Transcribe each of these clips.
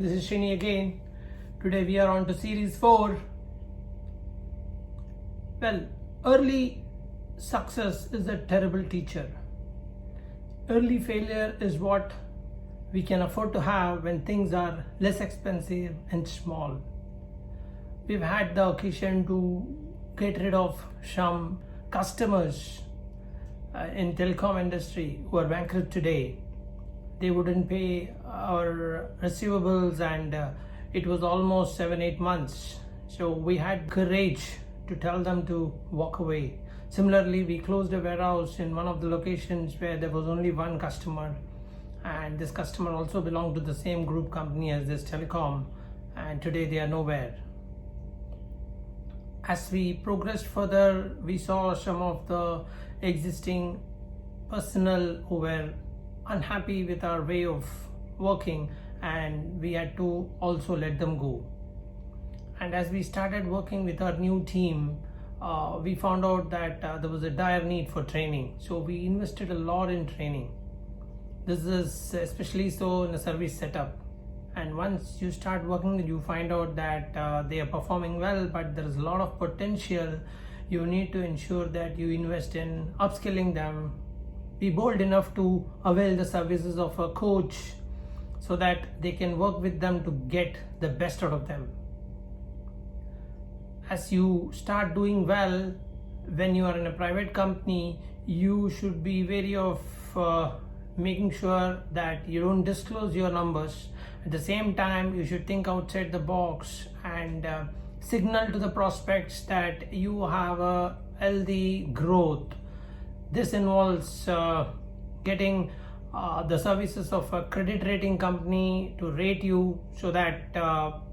This is Srini again. Today we are on to series 4. Well, early success is a terrible teacher. Early failure is what we can afford to have when things are less expensive and small. We've had the occasion to get rid of some customers in telecom industry who are bankrupt today. They wouldn't pay our receivables and it was almost 7-8 months. So we had courage to tell them to walk away. Similarly, we closed a warehouse in one of the locations where there was only one customer, and this customer also belonged to the same group company as this telecom, and today they are nowhere. As we progressed further, we saw some of the existing personnel who were unhappy with our way of working, and we had to also let them go. And as we started working with our new team, we found out that there was a dire need for training, so we invested a lot in training. This is especially so in a service setup, and once you start working, you find out that they are performing well, but there is a lot of potential. You need to ensure that you invest in upskilling them. Be bold enough to avail the services of a coach so that they can work with them to get the best out of them. As you start doing well, when you are in a private company, you should be wary of making sure that you don't disclose your numbers. At the same time, you should think outside the box and signal to the prospects that you have a healthy growth. This involves getting the services of a credit rating company to rate you so that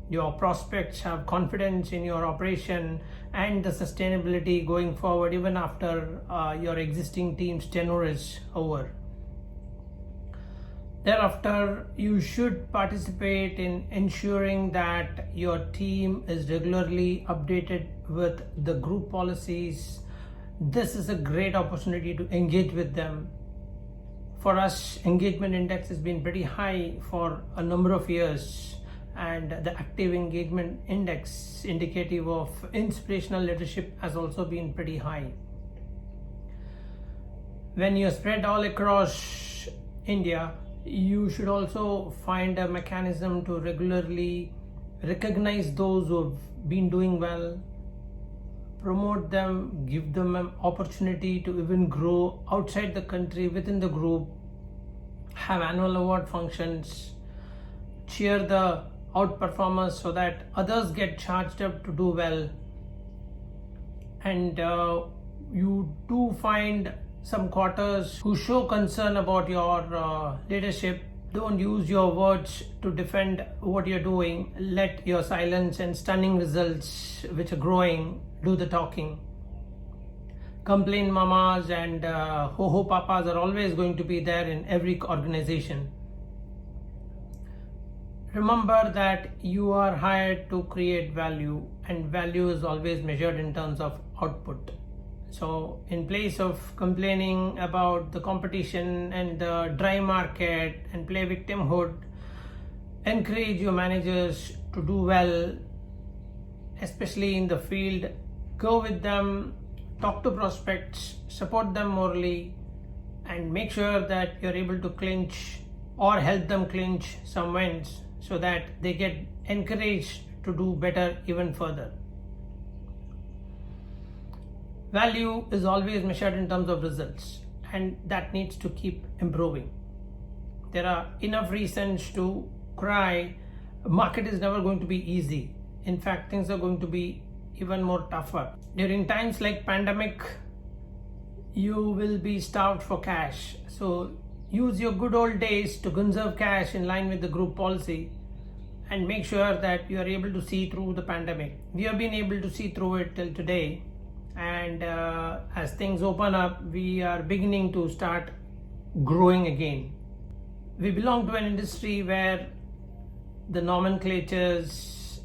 your prospects have confidence in your operation and the sustainability going forward even after your existing team's tenure is over. Thereafter, you should participate in ensuring that your team is regularly updated with the group policies. This is a great opportunity to engage with them. For us, engagement index has been pretty high for a number of years, and the active engagement index indicative of inspirational leadership has also been pretty high. When you spread all across India, you should also find a mechanism to regularly recognize those who have been doing well, promote them, give them an opportunity to even grow outside the country within the group, have annual award functions, cheer the outperformers so that others get charged up to do well. And you do find some quarters who show concern about your leadership. Don't use your words to defend what you're doing. Let your silence and stunning results, which are growing, do the talking. Complain mamas and ho-ho papas are always going to be there in every organization. Remember that you are hired to create value, and value is always measured in terms of output. So in place of complaining about the competition and the dry market and play victimhood, encourage your managers to do well, especially in the field. Go with them, talk to prospects, support them morally, and make sure that you're able to clinch or help them clinch some wins so that they get encouraged to do better even further. Value is always measured in terms of results, and that needs to keep improving. There are enough reasons to cry. Market is never going to be easy. In fact, things are going to be even more tougher. During times like pandemic, you will be starved for cash. So use your good old days to conserve cash in line with the group policy and make sure that you are able to see through the pandemic. We have been able to see through it till today. And as things open up, we are beginning to start growing again. We belong to an industry where the nomenclatures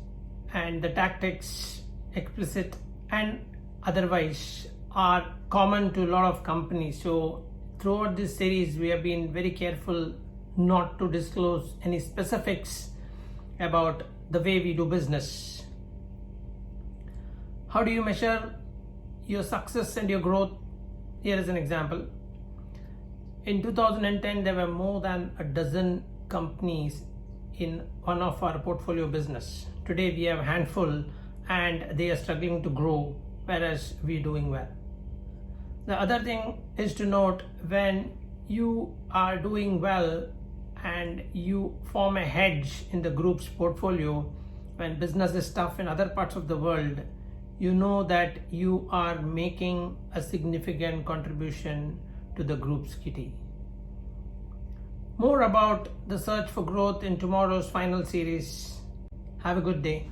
and the tactics, explicit and otherwise, are common to a lot of companies. So throughout this series, we have been very careful not to disclose any specifics about the way we do business. How do you measure your success and your growth? Here is an example. In 2010, there were more than a dozen companies in one of our portfolio business. Today we have a handful and they are struggling to grow, whereas we're doing well. The other thing is to note, when you are doing well and you form a hedge in the group's portfolio, when business is tough in other parts of the world, you know that you are making a significant contribution to the group's kitty. More about the search for growth in tomorrow's final series. Have a good day.